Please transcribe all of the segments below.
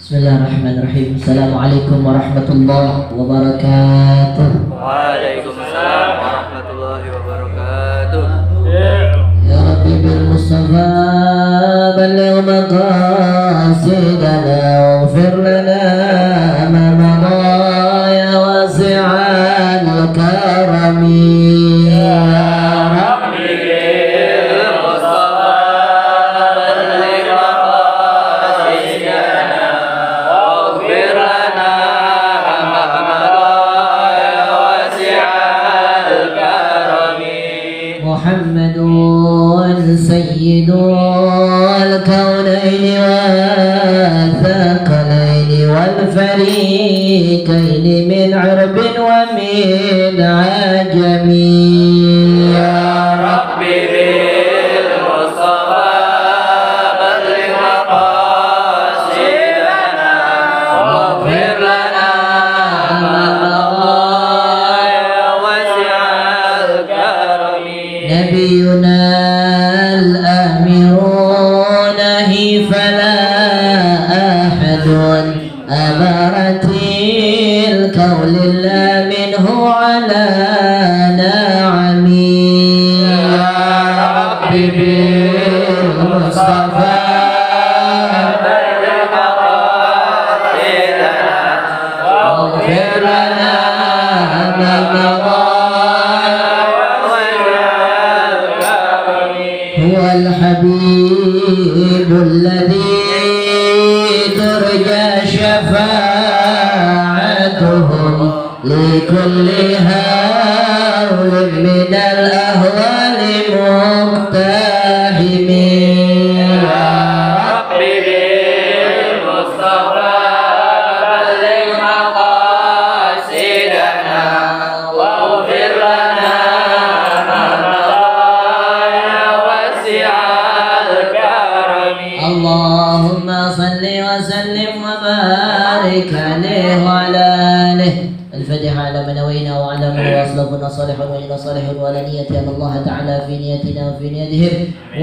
Bismillahirrahmanirrahim. Assalamualaikum warahmatullahi wabarakatuh. Waalaikumsalam warahmatullahi wabarakatuh. Ya Rabbi bil Mustafa balligh maqasidana waghfir lana ma madha ya wasi'al karami. سيد الكونين والثقلين والفريقين من عرب ومن عجم يا ربي بالمصطفى بلغ مقاصدنا واغفر لنا ما مضى يا واسع الكرم. نبينا فلا أحد أمرت الكون إلا منه على نعمي. يا ربي بالمصطفى بلغ مقاصدنا واغفر لنا ما مضى هو الحبيب الذي ترجى شفاعته لكل هول من الأهوال مقتحم. يا ربي بالمصطفى بلغ مقاصدنا واغفر لنا ما مضى يا واسع الكرم. اللهم صل وسلم وبارك عليه وعلى آله. الفاتحة على من نوينا وعلى من وأصلفنا صالحا وإنا صالحون وعلى نية أن الله تعالى في نيتنا وفي نيتهم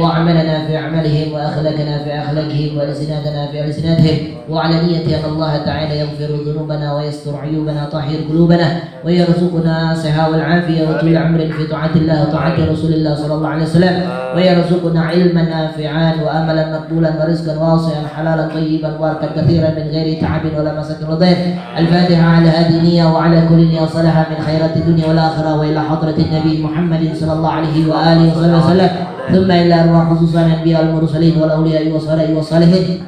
وعملنا في أعمالهم وأخلاقنا في أخلاقهم وألسنتنا في ألسنتهم وعلى نية أن الله تعالى يغفر ذنوبنا ويستر عيوبنا طاهر قلوبنا ويرزقنا صحة والعافية وطول عمر في طاعة الله وطاعة رسول الله صلى الله عليه وسلم ويرزقنا علما نافعا وأملا مقبولا ورزقا واسعا حلالا طيبا وبركا كثيرا من غير تعب ولا مسكن وضيق. الفاتحة على هذه النية وعلى كل نية صالحة من خيرات الدنيا والآخرة وإلى حضرة النبي محمد صلى الله عليه وآله وصحبه وسلم ثم إلى أرواح خصوصا الأنبياء والمرسلين والأولياء والصالحين والصالحين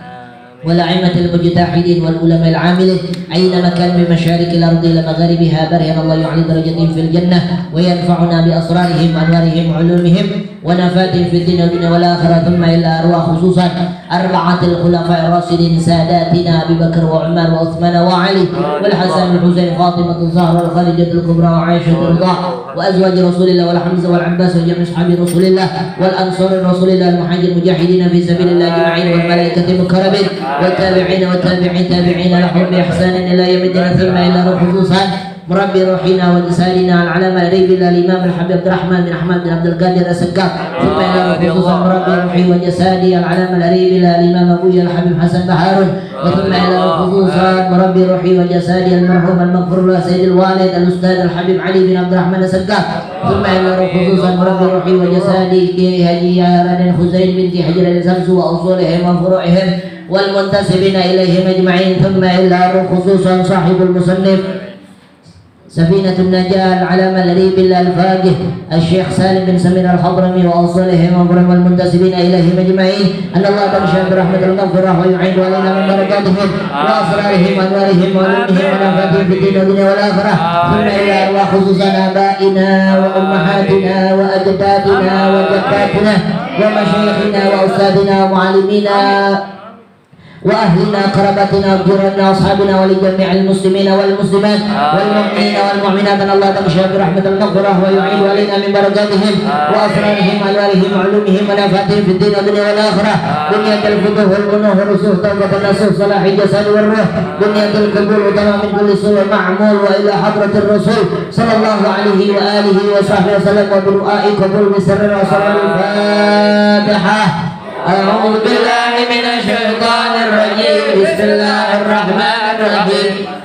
والأئمة المجتهدين والعلماء العاملين أينما كان من مشارق الأرض إلى مغاربها برهن الله يعلي درجتهم في الجنة وينفعنا بأسرارهم وأنوارهم وعلومهم ونفاتهم في الدين والدنيا والآخرة ثم إلى أرواح خصوصا أربعة الخلفاء الراشدين ساداتنا أبي بكر وعمر وعثمان وعلي والحسن والحسين فاطمة الزهراء والخديجة الكبرى وعائشة الرضا وأزواج رسول الله والحمزة والعباس وجميع أصحاب رسول الله والأنصار رسول الله المحاجر المجاهدين في سبيل الله أجمعين والملائكة المكرمين والتابعين والتابعين تابعين لهم بإحسان إلى يوم الدين ثم إلى روح خصوصا مربي روحنا ولساننا العلامة الريب الإمام الحبيب عبد الرحمن بن أحمد بن عبد القادر السقاف ثم إلى خصوصا مربي روحي وجسادي العلامة الريب الإمام أبوي الحبيب حسن بحارون وثم إلى خصوصا مربي روحي وجسادي المرحوم المغفور له سيد الوالد الأستاذ الحبيب علي بن عبد الرحمن السقاف ثم إلى خصوصا مربي روحي وجسادي هدية خزين بنت حجر الشمس وأصولهم وفروعهم والمنتسبين إليهم أجمعين ثم إلى خصوصا صاحب المصنف سفينة النجاة العلامة الذي بالألفاقه الشيخ سالم بن سمير الحضرمي وأوصالهم وفرهم المنتسبين إليهم أجمعين أن الله تنشأ برحمة المغفرة ويعين علينا من بركاتهم وأسرارهم وأنوارهم وعلومهم ونفاتهم في الدين والدنيا والآخرة ثم إلى أرواح خصوصا آبائنا وأمهاتنا وأجدادنا وجداتنا ومشايخنا وأستاذنا ومعلمينا وأهلنا قرابتنا وجيراننا وأصحابنا ولجميع المسلمين والمسلمات والمؤمنين والمؤمنات أن الله تغشى برحمة المغفرة ويعين علينا من بركاتهم وأسرارهم وأنوارهم وعلومهم ونفاتهم في الدين والدنيا والآخرة بنية الفتوح والبنوه والرسوخ توبة النصوح صلاح الجسد والروح بنية القبول وتمام من كل سوء معمول وإلى حضرة الرسول صلى الله عليه وآله وصحبه وسلم وبدعاء قبول بسر وصلاة الفاتحة. أعوذ بالله من الشيطان الرجيم. بسم الله الرحمن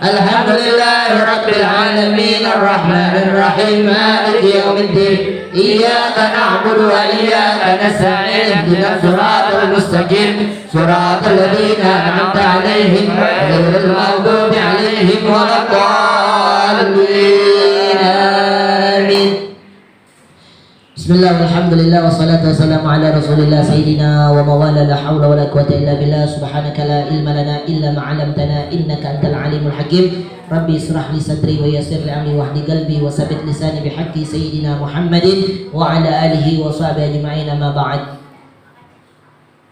Alhamdulillahi Rabbil Alamin Ar-Rahmanir Rahim Maliki Yawmiddin Iyyaka na'budu wa iyyaka nasta'in Ihdinas siratal mustaqim Siratal ladzina an'amta 'alaihim ghairil maghdubi 'alaihim waladdallin Amin. Bismillah walhamdulillah wassalatu wassalamu ala rasulillah sayyidina wa mawala la hawla wa la quwwata illa billah subhanaka la ilma lana illa ma 'allamtana innaka antal alimul hakim rabbi israh li sadri wa yassir li amri wahdi qalbi wa tsabbit lisani bihaqqi sayyidina Muhammadin wa ala alihi wa sahbihi ajma'in amma ba'd.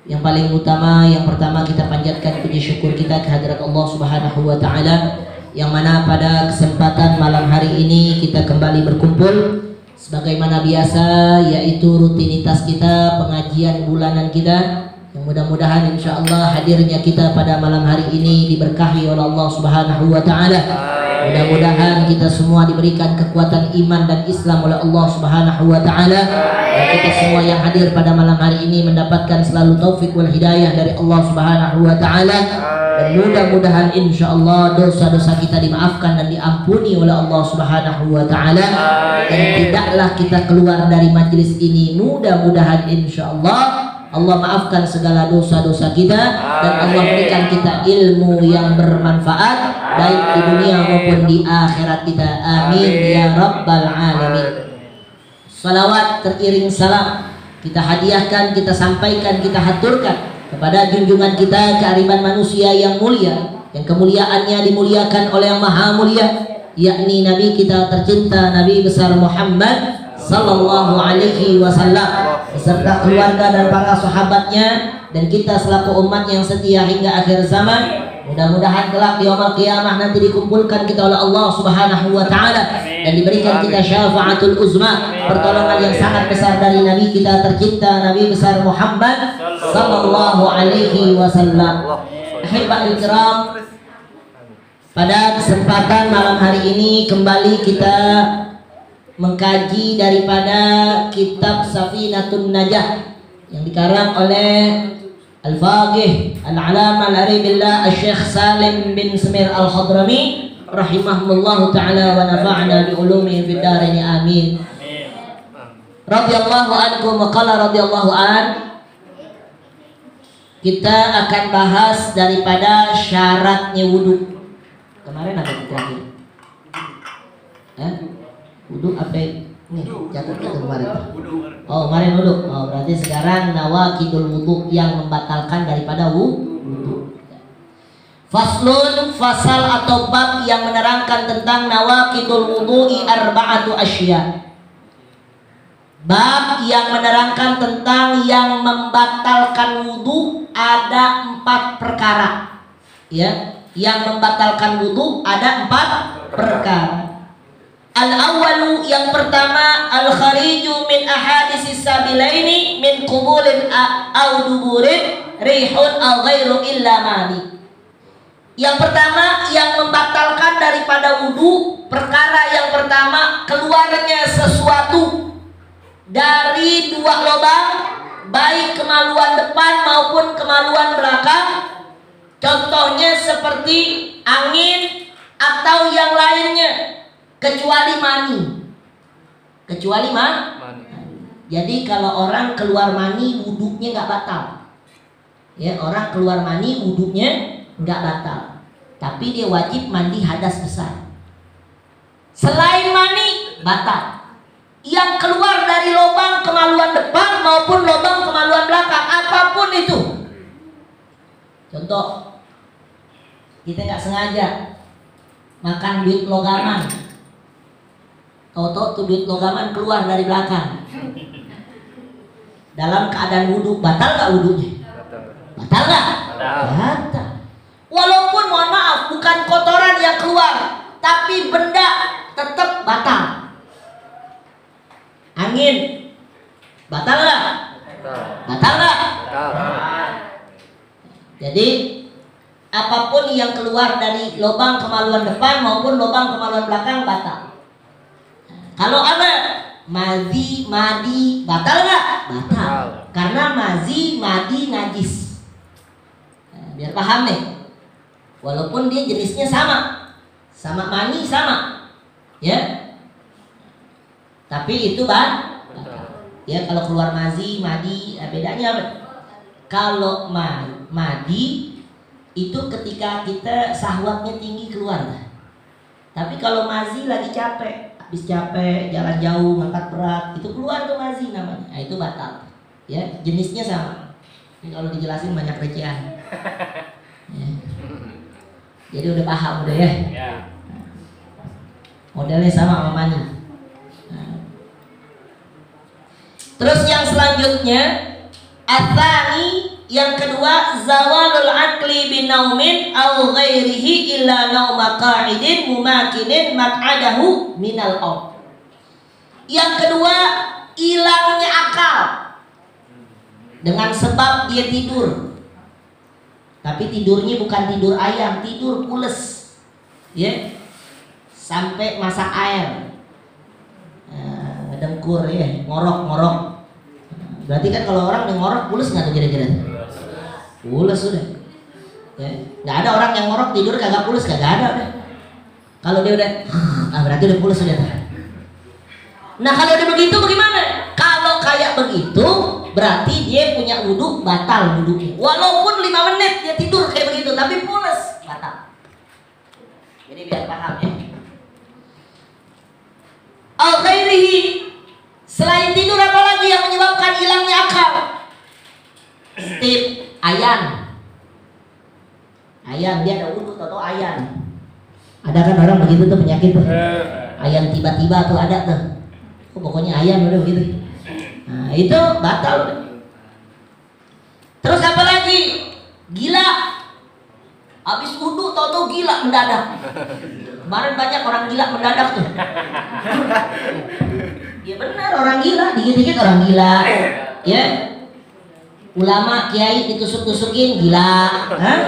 Yang paling utama, yang pertama kita panjatkan puji syukur kita kehadirat Allah Subhanahu wa taala yang mana pada kesempatan malam hari ini kita kembali berkumpul sebagaimana biasa, yaitu rutinitas kita, pengajian bulanan kita yang mudah-mudahan insyaallah hadirnya kita pada malam hari ini diberkahi oleh Allah Subhanahu wa taala. Mudah-mudahan kita semua diberikan kekuatan iman dan Islam oleh Allah Subhanahu wa taala, dan kita semua yang hadir pada malam hari ini mendapatkan selalu taufik wal hidayah dari Allah Subhanahu wa taala, dan mudah-mudahan insyaallah dosa-dosa kita dimaafkan dan diampuni oleh Allah Subhanahu wa taala, dan tidaklah kita keluar dari majelis ini mudah-mudahan insyaallah Allah maafkan segala dosa-dosa kita dan Allah berikan kita ilmu yang bermanfaat baik di dunia maupun di akhirat kita. Amin ya rabbal alamin. Salawat teriring salam kita hadiahkan, kita sampaikan, kita haturkan kepada junjungan kita keariban manusia yang mulia, yang kemuliaannya dimuliakan oleh yang maha mulia, yakni Nabi kita tercinta, Nabi besar Muhammad sallallahu alaihi wasallam beserta keluarga dan para sahabatnya, dan kita selaku umat yang setia hingga akhir zaman. Mudah-mudahan kelak di yaumul qiyamah nanti dikumpulkan kita oleh Allah Subhanahu wa taala dan diberikan kita syafaatul uzma, pertolongan yang sangat besar dari Nabi kita tercinta, Nabi besar Muhammad sallallahu alaihi wasallam. Ahibbahil kiram, pada kesempatan malam hari ini kembali kita mengkaji daripada kitab Safinatun Najah yang dikarang oleh Al-Faqih Al-Alama Al-Aribillah Al-Syekh Salim bin Semir Al-Hadrami rahimahullahu ta'ala wa nafa'na bi'ulumihi fid dharain amin. Radhiyallahu anhu maqala radhiyallahu an. Kita akan bahas daripada syaratnya wudu. Kemarin apa kita lagi? Wudu apa ini? Catat kemarin. Oh, kemarin wudu. Oh, berarti sekarang nawaqidul wudu yang membatalkan daripada wudu. Faslun, fasal atau bab yang menerangkan tentang nawaqidul wudu'i arba'atu asya. Bab yang menerangkan tentang yang membatalkan wudu ada 4 perkara. Ya, yang membatalkan wudu ada 4 perkara. Al-awwalu, yang pertama, al-khariju min ahadisis sabilaini min qubulin au duburin rihun au ghairu illa mani. Yang pertama yang membatalkan daripada wudu, perkara yang pertama keluarnya sesuatu dari 2 lubang, baik kemaluan depan maupun kemaluan belakang. Contohnya seperti angin atau yang lainnya, kecuali mani. Kecuali mani. Jadi kalau orang keluar mani wudunya nggak batal. Ya, orang keluar mani wudunya nggak batal. Tapi dia wajib mandi hadas besar. Selain mani batal. Yang keluar dari lubang kemaluan depan maupun lubang kemaluan belakang, apapun itu. Contoh, kita nggak sengaja makan duit logaman. Tahu-tahu tuh duit logaman keluar dari belakang. Dalam keadaan wudu, batal nggak wudunya? Batal nggak? Batal. Walaupun mohon maaf bukan kotoran yang keluar, tapi benda tetap batal. Angin, batal nggak? Batal nggak? Jadi apapun yang keluar dari lubang kemaluan depan maupun lubang kemaluan belakang batal. Kalau ada mazi, madi, batal nggak? Batal. Karena mazi, madi najis. Biar paham nih. Walaupun dia jenisnya sama, sama mani sama, ya. Tapi itu batal. Ya kalau keluar mazi, madi, bedanya apa? Kalau madi itu ketika kita syahwatnya tinggi keluar. Tapi kalau mazi lagi capek, habis capek, jalan jauh, ngangkat berat, itu keluar tuh mazi namanya. Nah, itu batal. Ya, jenisnya sama. Ini kalau dijelasin banyak recehan. Ya. Jadi udah paham udah ya. Modelnya sama sama mani. Nah. Terus yang selanjutnya, atsani, yang kedua, zawalul aqli binaumin aw ghairihi illa nauma qa'idin mumakinin maq'adahu minal aw. Yang kedua, hilangnya akal dengan sebab dia tidur. Tapi tidurnya bukan tidur ayam, tidur pules. Ya. Sampai masak air. Ngedengkur ya, ngorok. Berarti kan kalau orang yang ngorok pules nggak tuh kira-kira? Pules sudah. Ya. Nggak ada orang yang ngorok tidur kagak pules, kagak ada udah. Kalau dia udah, berarti udah pules sudah. Nah kalau udah begitu bagaimana? Kalau kayak begitu berarti dia punya wudhu, batal wudhunya. Walaupun 5 menit dia tidur kayak begitu, tapi pules, batal. Jadi biar paham ya. Al-ghairihi, selain tidur apalagi yang menyebabkan hilangnya akal? Stip, ayan, dia ada wudhu atau ayan. Ada kan orang begitu tuh penyakit tuh. Ayan tiba-tiba tuh ada tuh. Pokoknya ayan udah begitu. Nah itu batal. Terus apa lagi? Gila. Habis wudhu tau-tau gila mendadak. Kemarin banyak orang gila mendadak tuh. Ya benar, orang gila, dikit-dikit orang gila. Ya. Ulama, kiai ditusuk-tusukin gila. Hah?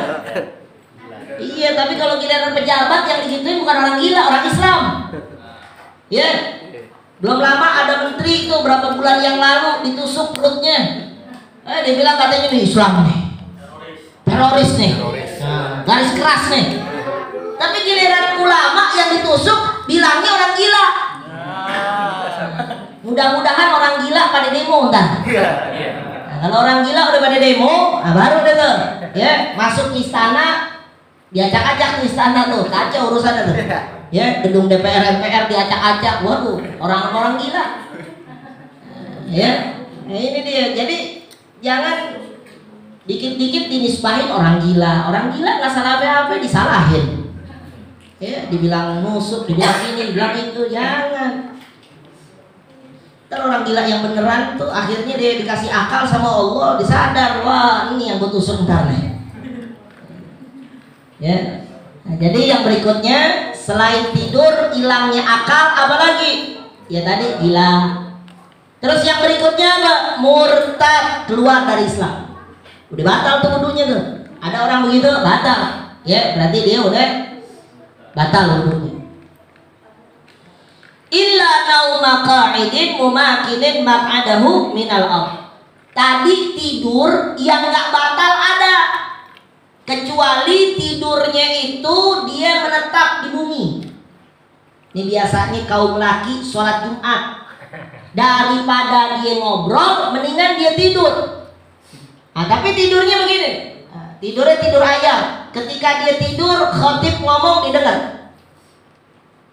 Iya, tapi kalau giliran pejabat yang digituin bukan orang gila, orang Islam. Ya. Belum lama ada menteri itu berapa bulan yang lalu ditusuk perutnya. Dia bilang katanya nih Islam nih. Teroris nih. Nah, garis keras nih. Tapi giliran ulama yang ditusuk bilangnya orang gila. Mudah-mudahan orang gila pada demo ntar. Nah, kalau orang gila udah pada demo, baru deh tuh. Ya, masuk istana, diacak-acak di istana tuh, kacau urusannya tuh. Ya, gedung DPR MPR diacak-acak, waduh, orang-orang gila. Ya, nah ini dia. Jadi jangan dikit-dikit dinisbahin orang gila. Orang gila nggak salah apa-apa disalahin. Ya, dibilang nusuk, dibilang ini, dibilang itu, jangan. Ntar orang gila yang beneran tuh akhirnya dia dikasih akal sama Allah, disadar, wah ini yang gue tusuk ntar nih. Ya, nah, jadi yang berikutnya selain tidur hilangnya akal apalagi? Ya tadi gila. Terus yang berikutnya apa? Murtad, keluar dari Islam. Udah batal tuh wudunya tuh. Ada orang begitu batal. Ya berarti dia udah batal wudunya. Illa nauma qa'idin mumakinin maq'adahu minal ard. Tadi tidur yang nggak batal ada, kecuali tidurnya itu dia menetap di bumi. Ini biasanya kaum laki sholat Jumat, daripada dia ngobrol mendingan dia tidur. Nah, tapi tidurnya begini, tidurnya tidur ayam. Ketika dia tidur khotib ngomong didengar.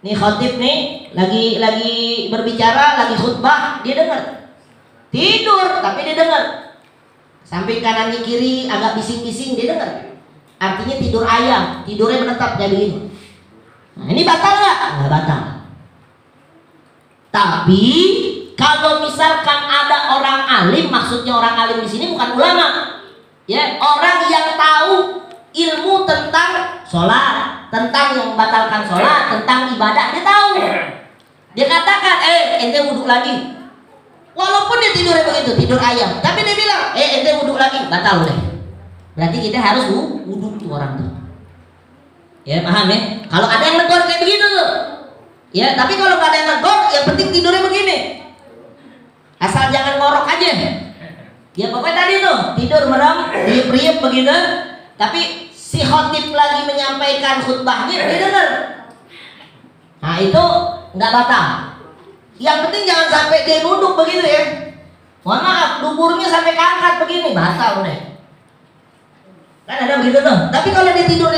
Nih khotib nih lagi berbicara, lagi khutbah, dia dengar. Tidur tapi dia dengar. Samping kanan di kiri agak bising-bising dia dengar. Artinya tidur ayam, tidurnya menetap kayak begini. Nah, ini batal nggak? Nggak batal. Tapi kalau misalkan ada orang alim, maksudnya orang alim di sini bukan ulama, ya orang yang tahu ilmu tentang sholat, tentang yang membatalkan sholat, tentang ibadah, dia tahu. Dia katakan, ente wudhu lagi. Walaupun dia tidurnya begitu, tidur ayam, tapi dia bilang, ente wudhu lagi, batal udah. Berarti kita harus wudhu tuh orang tuh. Ya paham ya? Kalau ada yang negor kayak begitu tuh, ya. Tapi kalau nggak ada yang negor, yang penting tidurnya begini. Asal jangan ngorok aja. Ya pokoknya tadi tuh tidur merem, riup-riup begitu. Tapi si khotib lagi menyampaikan khutbahnya, dia dengar. Nah itu nggak batal. Yang penting jangan sampai dia duduk begitu ya. Mohon maaf, duburnya sampai keangkat begini, batal udah. Kan ada begitu tuh. Tapi kalau dia tidur,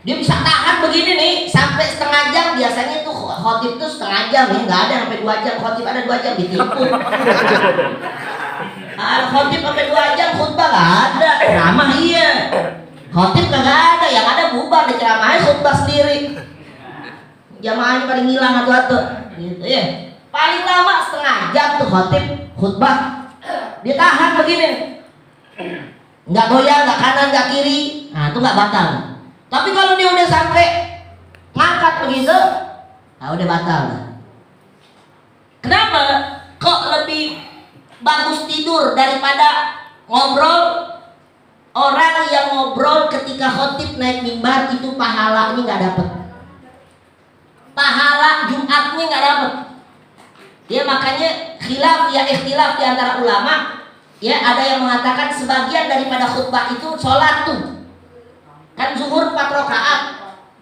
dia bisa tahan begini nih sampai setengah jam. Biasanya tuh khotib tuh setengah jam ya, nggak ada sampai 2 jam. Khotib ada 2 jam ditipu. Khotib sampai 2 jam khutbah nggak ada. Ceramah iya. Khotib kagak ada, yang ada bubar di ceramahnya khutbah sendiri. Jamaahnya paling hilang atu-atu. Gitu ya. Paling lama setengah jam tuh khotib khutbah. Dia tahan begini. Nggak goyang, nggak kanan, nggak kiri. Nah itu nggak batal. Tapi kalau dia udah sampai ngangkat begitu, nah udah batal. Kenapa? Kok lebih bagus tidur daripada ngobrol? Orang yang ngobrol ketika khotib naik mimbar itu pahalanya nggak dapet. Pahala Jumatnya nggak dapet. Ya makanya khilaf ya ikhtilaf di antara ulama. Ya ada yang mengatakan sebagian daripada khutbah itu sholat tuh. Kan zuhur 4 rakaat,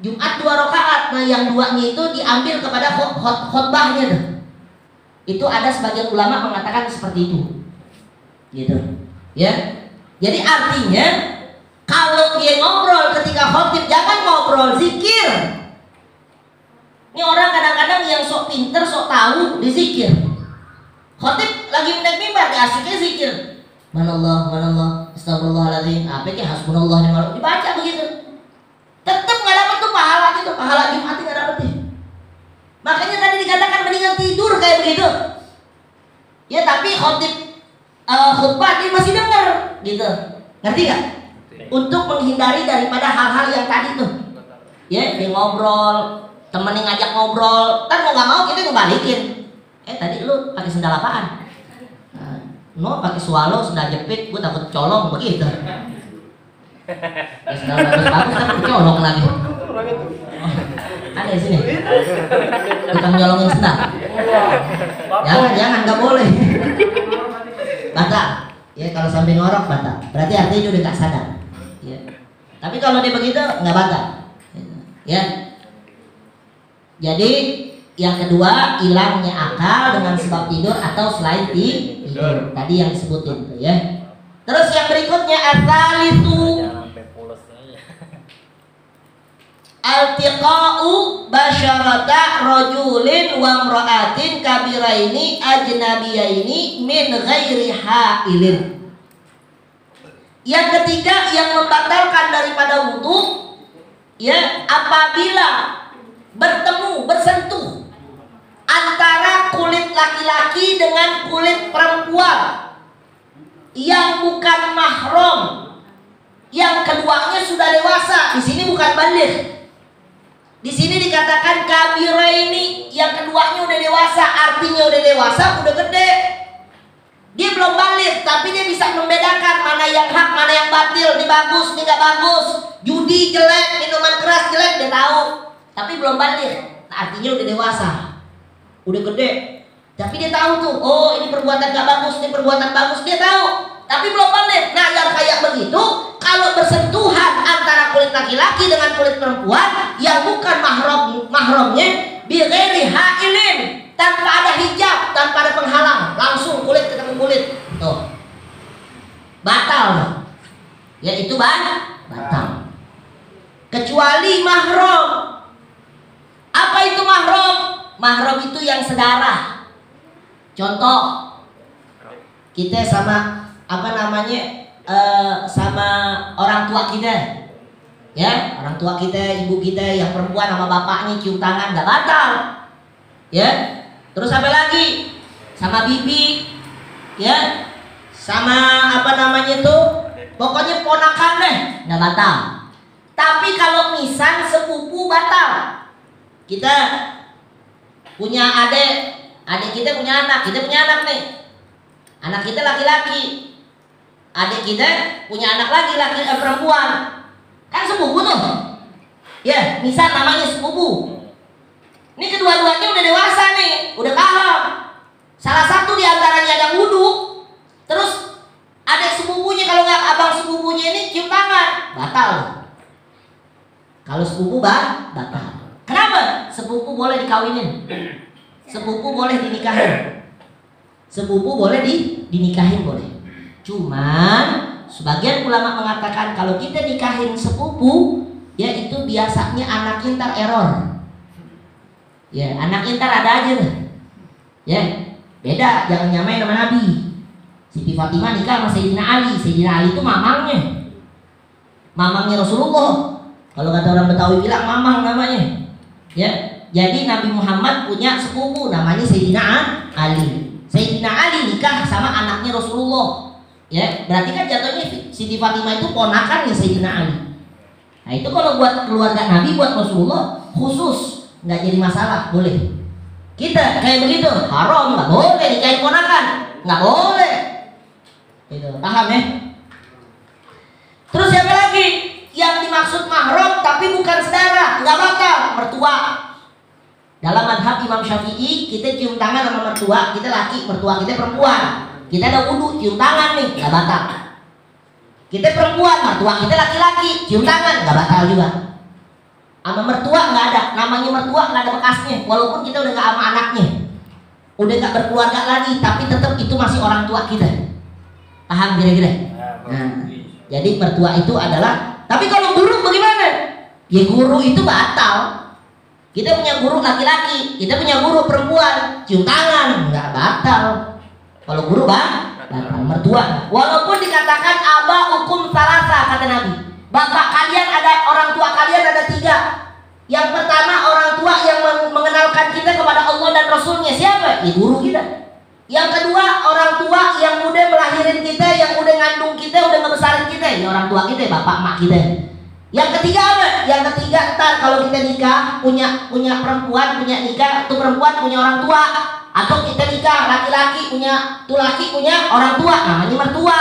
Jumat 2 rakaat. Nah yang 2-nya itu diambil kepada khutbahnya tuh. Itu ada sebagian ulama mengatakan seperti itu. Gitu. Ya. Jadi artinya kalau dia ngobrol ketika khotib jangan ngobrol zikir. Ini orang kadang-kadang yang sok pinter, sok tahu dizikir. Khotib lagi naik mimbar asiknya zikir. Manallah, manallah, astagfirullahaladzim. Apa sih hasbunallah ni'mal wakil. Dibaca begitu. Tetap nggak dapat tuh pahala gitu. Pahala Jumat nggak dapat ya. Makanya tadi dikatakan mendingan tidur kayak begitu. Ya tapi khotib khutbah dia masih dengar gitu. Ngerti gak? Untuk menghindari daripada hal-hal yang tadi tuh. Ya, dia ngobrol, temennya ngajak ngobrol, kan mau nggak mau kita ngebalikin. Tadi lu pakai sendal apaan? No, pakai swallow, sendal jepit, gue takut colong begitu. Ya, sendal bagus-bagus kan colong lagi. Oh, ada di sini. Tukang nyolongin sendal. Jangan, nggak boleh. Batal. Ya kalau sampai ngorok batal. Berarti artinya dia udah nggak sadar. Ya. Tapi kalau dia begitu nggak batal. Ya. Jadi yang kedua hilangnya akal dengan sebab tidur atau selain tidur. Tadi yang disebutin tuh ya. Terus yang berikutnya ats-tsalitsu Al-tiqa'u basyarata rajulin wa imra'atin kabiraini ajnabiyaini min ghairi ha'ilin. Yang ketiga yang membatalkan daripada wudu ya apabila bertemu bersentuh antara kulit laki-laki dengan kulit perempuan yang bukan mahram, yang keduanya sudah dewasa. Di sini bukan baligh. Di sini dikatakan kabiraini, yang keduanya udah dewasa, artinya udah dewasa, udah gede. Dia belum balik, tapi dia bisa membedakan mana yang hak, mana yang batil, ini bagus, ini nggak bagus, judi jelek, minuman keras jelek, dia tahu. Tapi belum balik, artinya udah dewasa, udah gede. Tapi dia tahu tuh, oh ini perbuatan nggak bagus, ini perbuatan bagus, dia tahu. Tapi belum balik. Nah yang kayak begitu, kalau bersentuhan antara kulit laki-laki dengan kulit perempuan yang bukan mahramnya, bighairi ha'ilin, tanpa ada hijab, tanpa ada penghalang, langsung kulit ketemu kulit, tuh batal. Ya itu batal. Kecuali mahram. Apa itu mahram? Mahram itu yang sedarah. Contoh, kita sama sama orang tua kita, ya orang tua kita, ibu kita yang perempuan sama bapaknya cium tangan nggak batal, ya. Terus apa lagi? Sama bibi, ya, sama pokoknya ponakan deh, nggak batal. Tapi kalau misal sepupu batal. Kita punya adik kita punya anak, nih, anak kita laki-laki. Adik kita punya anak laki-laki perempuan, kan sepupu tuh, ya misal namanya sepupu. Ini kedua-duanya udah dewasa nih, udah paham. Salah satu di antaranya ada wudu, terus adik sepupunya kalau nggak abang sepupunya ini cium tangan, batal. Kalau sepupu batal. Kenapa? Sepupu boleh dikawinin, sepupu boleh dinikahin, sepupu boleh dinikahin boleh. Cuman sebagian ulama mengatakan kalau kita nikahin sepupu, ya itu biasanya anaknya ntar error. Ya anaknya ntar ada aja. Ya beda, jangan nyamain sama Nabi. Siti Fatimah nikah sama Sayyidina Ali. Sayyidina Ali itu mamangnya Rasulullah. Kalau kata orang Betawi bilang mamang namanya. Ya, jadi Nabi Muhammad punya sepupu namanya Sayyidina Ali. Sayyidina Ali nikah sama anaknya Rasulullah. Ya, berarti kan jatuhnya Siti Fatimah itu ponakannya Sayyidina Ali. Nah itu kalau buat keluarga Nabi, buat Rasulullah khusus, nggak jadi masalah, boleh. Kita kayak begitu, haram, nggak boleh nikahin ponakan, nggak boleh. Itu paham ya? Terus siapa lagi yang dimaksud mahram tapi bukan saudara, nggak batal? Mertua. Dalam madhab Imam Syafi'i kita cium tangan sama mertua, kita laki, mertua kita perempuan. Kita ada wudu, cium tangan nih, nggak batal. Kita perempuan, mertua kita laki-laki, cium tangan, nggak batal juga. Sama mertua nggak ada, namanya mertua nggak ada bekasnya. Walaupun kita udah nggak sama anaknya, udah nggak berkeluarga lagi, tapi tetap itu masih orang tua kita. Paham kira-kira? Nah, jadi mertua itu adalah. Tapi kalau guru bagaimana? Ya guru itu batal. Kita punya guru laki-laki, kita punya guru perempuan, cium tangan nggak batal. Kalau guru batal. Mertua, walaupun dikatakan aba hukum salasa kata Nabi. Bapak kalian ada, orang tua kalian ada 3. Yang pertama orang tua yang mengenalkan kita kepada Allah dan Rasulnya. Siapa? Ya guru kita. Yang kedua orang tua yang udah melahirin kita, yang udah ngandung kita, udah ngebesarin kita. Ya orang tua kita, bapak mak kita. Yang ketiga apa? Yang ketiga ntar kalau kita nikah punya perempuan, punya nikah tuh perempuan punya orang tua, atau kita nikah laki-laki punya tuh laki punya orang tua, namanya mertua.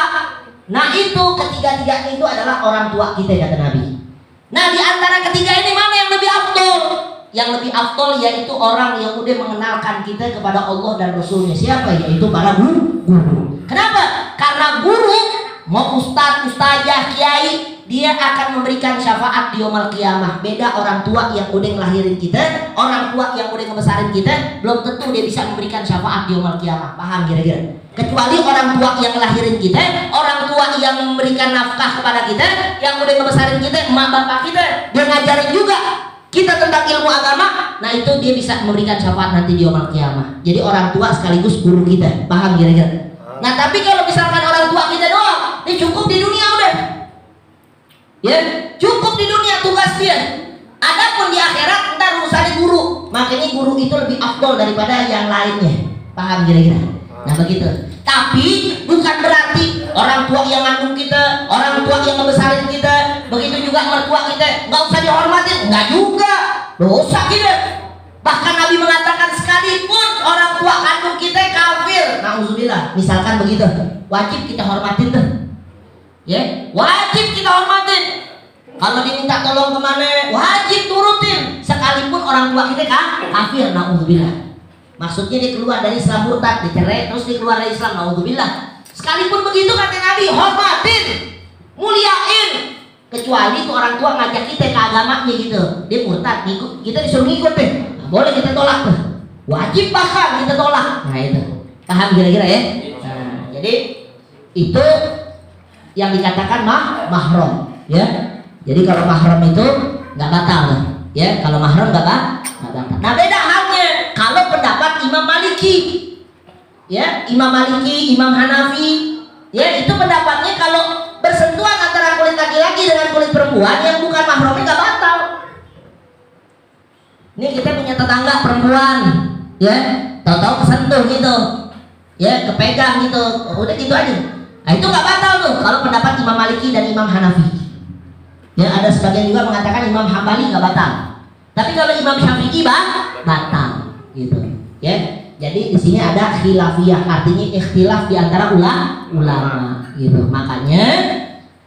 Nah itu ketiga-tiganya itu adalah orang tua kita kata Nabi. Nah di antara ketiga ini mana yang lebih afdol? Yang lebih afdol yaitu orang yang udah mengenalkan kita kepada Allah dan Rasulnya. Siapa? Yaitu para guru. Kenapa? Karena guru mau ustadz, ustazah, kiai, dia akan memberikan syafaat di yaumul qiyamah. Beda orang tua yang udah ngelahirin kita, orang tua yang udah ngebesarin kita, belum tentu dia bisa memberikan syafaat di yaumul qiyamah. Paham kira-kira? Kecuali orang tua yang ngelahirin kita, orang tua yang memberikan nafkah kepada kita, yang udah ngebesarin kita, emak bapak kita, dia ngajarin juga kita tentang ilmu agama. Nah itu dia bisa memberikan syafaat nanti di yaumul qiyamah. Jadi orang tua sekaligus guru kita. Paham kira-kira? Nah tapi kalau misalkan orang tua kita doang, ini cukup di dunia udah. Ya, cukup di dunia tugas dia. Adapun di akhirat ntar urusannya guru. Makanya guru itu lebih afdol daripada yang lainnya. Paham kira-kira? Nah begitu. Tapi bukan berarti orang tua yang ngandung kita, orang tua yang ngebesarin kita, begitu juga mertua kita nggak usah dihormatin. Nggak juga, dosa kita. Bahkan Nabi mengatakan sekalipun orang tua kandung kita kafir, na'udzubillah, misalkan begitu, wajib kita hormatin tuh. Ya, wajib kita hormatin. Kalau diminta tolong kemana, wajib turutin. Sekalipun orang tua kita kafir, na'udzubillah. Maksudnya dia keluar dari Islam murtad, dicerai terus dia keluar dari Islam, na'udzubillah. Sekalipun begitu kata Nabi, hormatin, muliain. Kecuali itu orang tua ngajak kita ke agamanya gitu, dia murtad, ngikut, kita disuruh ngikut deh. Boleh kita tolak tuh, wajib bahkan kita tolak. Nah itu, paham kira-kira ya? Nah, jadi itu yang dikatakan mahram, ya. Jadi kalau mahram itu nggak batal, ya. Kalau mahram nggak batal. Nah beda halnya kalau pendapat Imam Maliki, ya. Imam Maliki, Imam Hanafi, ya itu pendapatnya kalau bersentuhan antara kulit laki-laki dengan kulit perempuan yang bukan mahramnya nggak batal. Ini kita punya tetangga perempuan, ya, tahu-tahu kesentuh gitu, ya, kepegang gitu, udah gitu aja. Nah itu nggak batal tuh kalau pendapat Imam Maliki dan Imam Hanafi. Ya ada sebagian juga mengatakan Imam Hambali nggak batal. Tapi kalau Imam Syafi'i batal, gitu, ya. Jadi di sini ada khilafiyah, artinya ikhtilaf di antara ulama, gitu. Makanya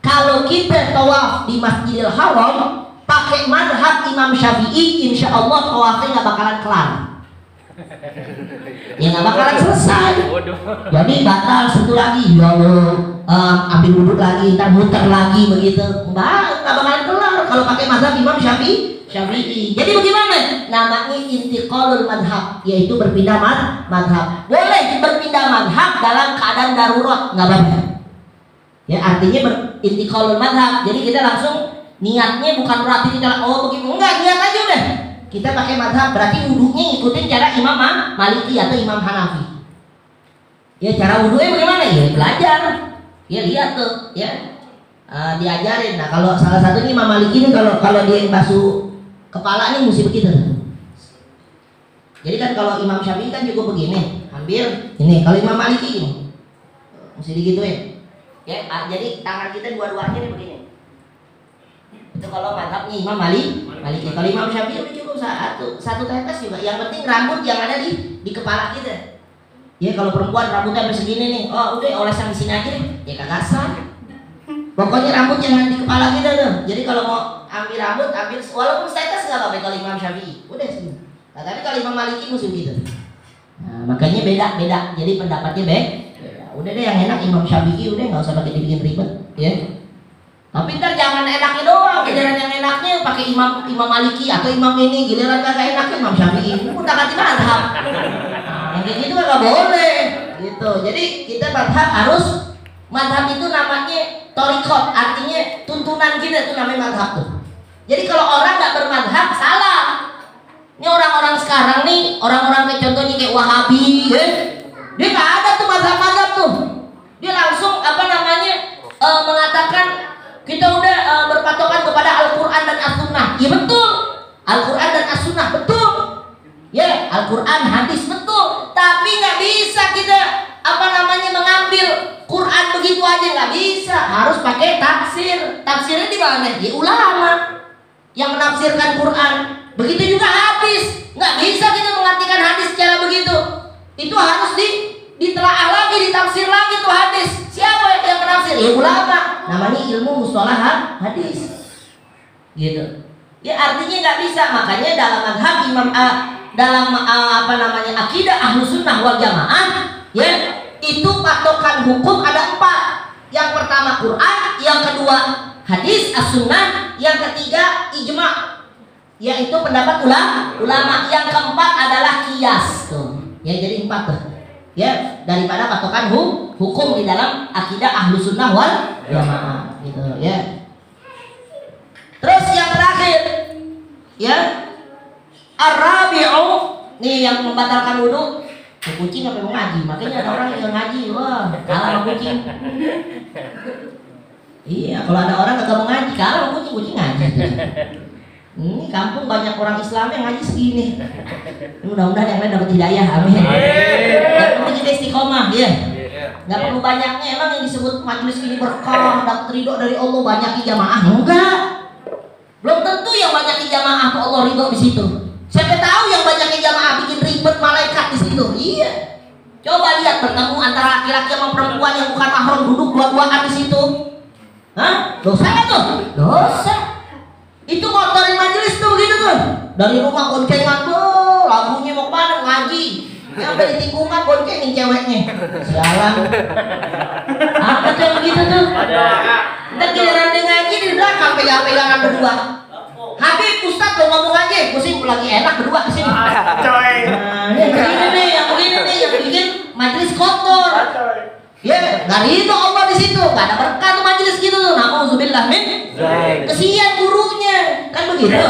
kalau kita tawaf di Masjidil Haram pakai madhab Imam Syafi'i, insya Allah tawafnya nggak bakalan kelar, ya nggak bakalan selesai. Jadi batal satu lagi, ya Allah, ambil wudhu lagi, ntar muter lagi begitu, nggak bakalan kelar kalau pakai mazhab Imam Syafi'i. Jadi bagaimana? Namanya intiqalul madhab, yaitu berpindah madhab. Boleh berpindah madhab dalam keadaan darurat, nggak apa-apa. Ya, artinya berintiqalul madhab. Jadi kita langsung niatnya bukan berarti kita begitu, enggak, niat aja udah. Kita pakai madhab berarti wudhunya ikutin cara Imam Maliki atau Imam Hanafi. Ya, cara wudhunya bagaimana? Ya belajar. Ya lihat tuh, ya. Diajarin. Nah, kalau salah satunya Imam Maliki ini kalau dia basuh kepala ini mesti begitu. Jadi kan kalau Imam Syafi'i kan juga begini, hampir ini. Kalau Imam Maliki ini mesti digituin. Ya, jadi tangan kita dua-duanya nih begini. Itu kalau mazhabnya Imam Maliki. Kalau Imam Syafi'i udah cukup satu tetes juga. Yang penting rambut yang ada di kepala kita. Ya, kalau perempuan rambutnya sampai segini nih, oh udah olesan di sini aja deh. Ya kagak sah. Pokoknya rambut jangan di kepala kita tuh. Jadi kalau mau ambil rambut, ambil walaupun tetes nggak apa-apa kalau Imam Syafi'i. Udah sih. Nah, tapi kalau Imam Maliki mesti gitu. Nah, makanya beda. Jadi pendapatnya beda. Udah deh yang enak Imam Syafi'i, udah nggak usah pakai dibikin ribet, ya. Tapi ntar jangan enaknya doang, giliran yang enaknya pakai Imam Maliki atau Imam ini, giliran kagak enaknya Imam Syafi'i. Itu udah ganti mazhab. Yang kayak gitu nggak boleh, gitu. Jadi kita mazhab itu namanya torikot, artinya tuntunan kita itu namanya mazhab tuh. Jadi kalau orang nggak bermadhab salah. Ini orang-orang sekarang nih, orang-orang kayak contohnya kayak Wahabi, ya. Dia nggak ada tuh mazhab tuh. Dia langsung mengatakan kita udah berpatokan kepada Al-Quran dan As-Sunnah. Ya betul, Al-Quran dan As-Sunnah betul. Ya, Al-Quran, hadis betul. Tapi nggak bisa kita mengambil Quran begitu aja, nggak bisa. Harus pakai tafsir. Tafsirnya di mana? Di ulama yang menafsirkan Quran. Begitu juga hadis. Nggak bisa kita mengartikan hadis secara begitu. Itu harus ditelaah lagi, ditafsir lagi tuh hadis. Siapa yang menafsir? Ya ulama. Namanya ilmu mustalah hadis. Gitu. Ya artinya nggak bisa. Makanya dalam madhab akidah Ahlus Sunnah wal Jamaah, ya, itu patokan hukum ada 4. Yang pertama Quran, yang kedua hadis As-Sunnah, yang ketiga ijma, yaitu pendapat ulama. Yang keempat adalah qiyas tuh. Ya, jadi 4 tuh. Ya, daripada patokan hukum di dalam akidah Ahlus Sunnah wal Jamaah, gitu ya. Terus yang terakhir, ya, ar-rabi'u, nih yang membatalkan wudu. Kucing apa mau ngaji? Makanya ada orang yang ngaji, wah, kalah sama kucing. Iya, kalau ada orang kagak mau ngaji, kalah sama kucing ngaji. Ini kampung banyak orang Islam yang ngaji segini. Mudah-mudahan yang lain dapat hidayah, amin. Yang penting kita istiqomah, ya. Nggak perlu banyaknya, emang yang disebut majelis ini berkah, dapat ridho dari Allah, banyak jamaah, enggak. Belum tentu yang banyak jamaah tuh Allah ridho di situ. Siapa tahu yang banyak jamaah bikin ribet malaikat di situ. Iya. Coba lihat bertemu antara laki-laki sama perempuan yang bukan mahram duduk dua-duaan di situ. Hah? Dosa nggak tuh? Dosa. Itu kotorin majelis tuh begitu tuh. Dari rumah goncengan tuh, lagunya mau kemana? Ngaji. Sampai di tikungan goncengin ceweknya. Sialan. Apa tuh yang begitu tuh? Ntar giliran dia ngaji di belakang pegang-pegangan berdua. Habib Ustadz lo ngomong aja, pusing lagi enak berdua kesini. Yang begini nih yang bikin majelis kotor. Ya, nggak ridho Allah di situ, nggak ada berkah tuh majelis gitu tuh. Nauzubillah min. Kesian gurunya, kan begitu.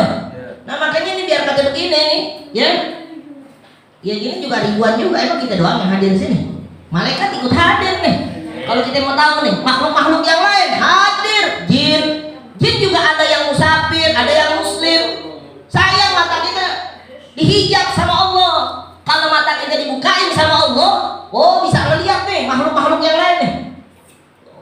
Nah makanya ini biar kata begini nih, ya. Ya gini juga ribuan juga, emang kita doang yang hadir di sini. Malaikat ikut hadir nih. Kalau kita mau tahu nih, makhluk-makhluk yang lain hadir, jin juga ada yang musafir, ada yang muslim. Sayang mata kita dihijab sama Allah. Kalau mata kita dibukain sama Allah, oh bisa melihat nih makhluk-makhluk yang lain nih.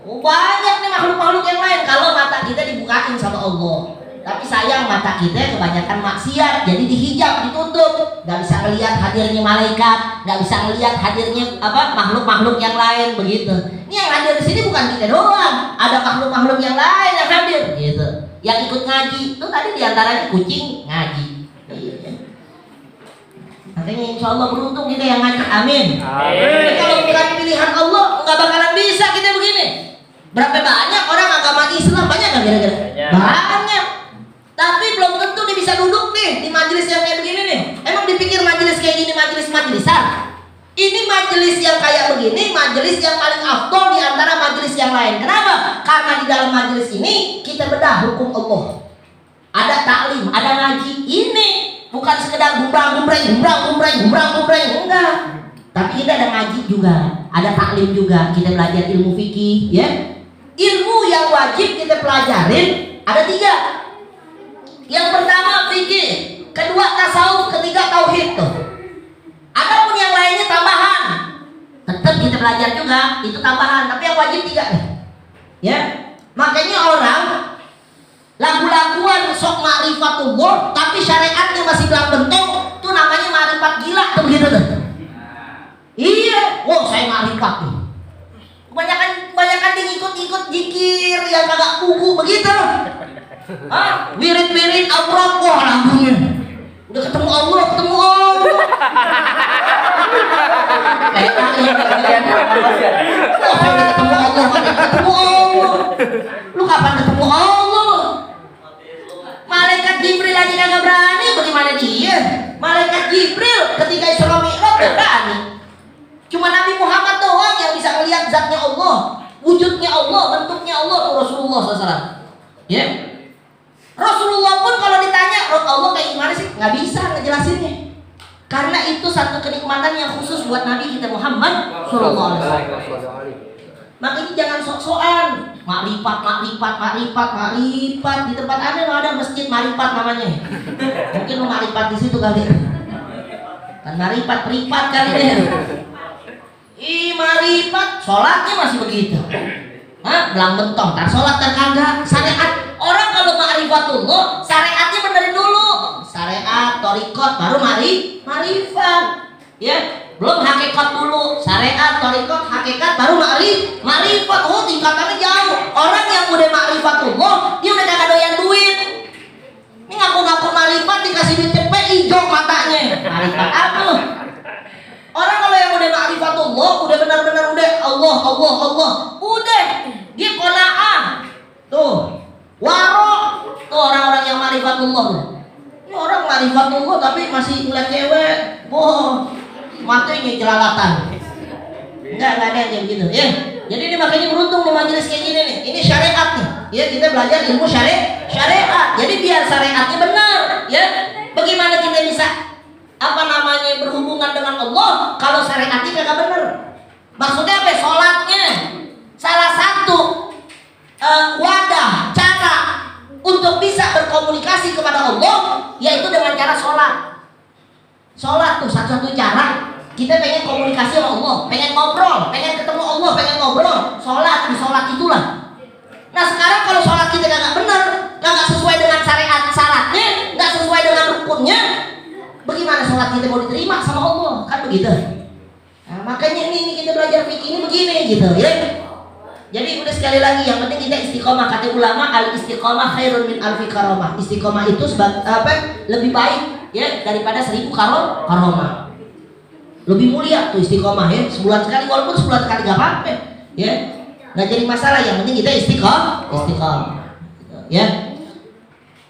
Oh, banyak nih makhluk-makhluk yang lain kalau mata kita dibukain sama Allah. Tapi sayang mata kita kebanyakan maksiat, jadi dihijab, ditutup, nggak bisa melihat hadirnya malaikat, nggak bisa melihat hadirnya makhluk-makhluk yang lain begitu. Ini yang hadir di sini bukan kita doang, ada makhluk-makhluk yang lain yang hadir, gitu. Yang ikut ngaji, itu tadi diantaranya kucing ngaji. Makanya insya Allah beruntung kita yang ngaji, amin. Jadi kalau bukan pilihan Allah, nggak bakalan bisa kita begini. Berapa banyak orang agama Islam banyak nggak kira-kira? Banyak. Ini majelis yang kayak begini, majelis yang paling afdol di antara majelis yang lain. Kenapa? Karena di dalam majelis ini kita bedah hukum Allah. Ada taklim, ada ngaji. Ini bukan sekedar gumbrang-gumbreng, enggak. Tapi kita ada ngaji juga, ada taklim juga. Kita belajar ilmu fikih, ya. Ilmu yang wajib kita pelajarin ada 3. Yang pertama fikih, kedua tasawuf, ketiga tauhid tuh. Adapun yang lainnya tambahan, tetap kita belajar juga, itu tambahan. Tapi yang wajib 3 nih. Ya, makanya orang lagu-laguan sok ma'rifatullah, tapi syariatnya masih belum bentuk, tuh namanya ma'rifat gila tuh begitu tuh. Iya, oh saya ma'rifat tuh. Kebanyakan dia ikut zikir yang kagak kuku begitu. Wirid-wirid aurat, wah lagunya. Udah ketemu Allah. Lu kapan ketemu Allah? Malaikat Jibril aja kagak berani, bagaimana dia? Malaikat Jibril ketika Isra Mi'raj gak berani. Cuma Nabi Muhammad doang yang bisa melihat zatnya Allah, wujudnya Allah, bentuknya Allah tuh Rasulullah SAW. Ya. Rasulullah pun kalau ditanya Allah kayak gimana sih, nggak bisa ngejelasinnya. Karena itu satu kenikmatan yang khusus buat Nabi kita Muhammad Sallallahu Alaihi Wasallam. Makanya jangan sok-sokan makrifat di tempat Anda nggak ada masjid makrifat namanya. Mungkin lu makrifat di situ kali. Kan makrifat privat kali deh. Makrifat sholatnya masih begitu. Belang bentong, tar sholat tar kagak. Syariat orang kalau ma'rifatullah, syariatnya benerin dulu. Syariat, thariqat, baru ma'rifat. Ya, belum hakikat dulu. Syariat, thariqat, hakikat, baru ma'rifat. Oh, tingkatannya jauh. Orang yang udah ma'rifatullah, dia udah kagak doyan duit. Ini ngaku-ngaku ma'rifat dikasih duit cepet hijau matanya. Ma'rifat apa lu? Orang kalau yang udah ma'rifatullah, udah benar-benar udah Allah, udah dia qanaah. Tuh, warok. Tuh orang-orang yang ma'rifatullah. Ini orang ma'rifatullah tapi masih ngeliat cewek. Matanya jelalatan. Enggak ada yang begitu, ya. Jadi ini makanya beruntung di majelis kayak gini nih. Ini syariat nih. Ya, kita belajar ilmu syariat. Jadi biar syariatnya benar, ya. Bagaimana kita bisa berhubungan dengan Allah kalau syariatnya kagak bener? Maksudnya apa? Sholatnya salah satu wadah cara untuk bisa berkomunikasi kepada Allah yaitu dengan cara sholat. Sholat tuh satu-satu cara kita pengen komunikasi sama Allah, pengen ngobrol, pengen ketemu Allah, pengen ngobrol. Sholat, di sholat itulah. Nah sekarang kalau sholat kita kagak bener, kagak sesuai dengan syariat syaratnya, nggak sesuai dengan rukunnya, bagaimana sholat kita mau diterima sama Allah? Kan begitu. Nah, makanya ini kita belajar fikih ini begini gitu ya. Jadi udah sekali lagi yang penting kita istiqomah. Kata ulama al istiqomah khairun min alfi karomah. Istiqomah itu lebih baik ya daripada 1000 karomah. Lebih mulia tuh istiqomah ya. Sebulan sekali walaupun sebulan sekali gak apa-apa ya. Nggak jadi masalah, yang penting kita istiqomah ya.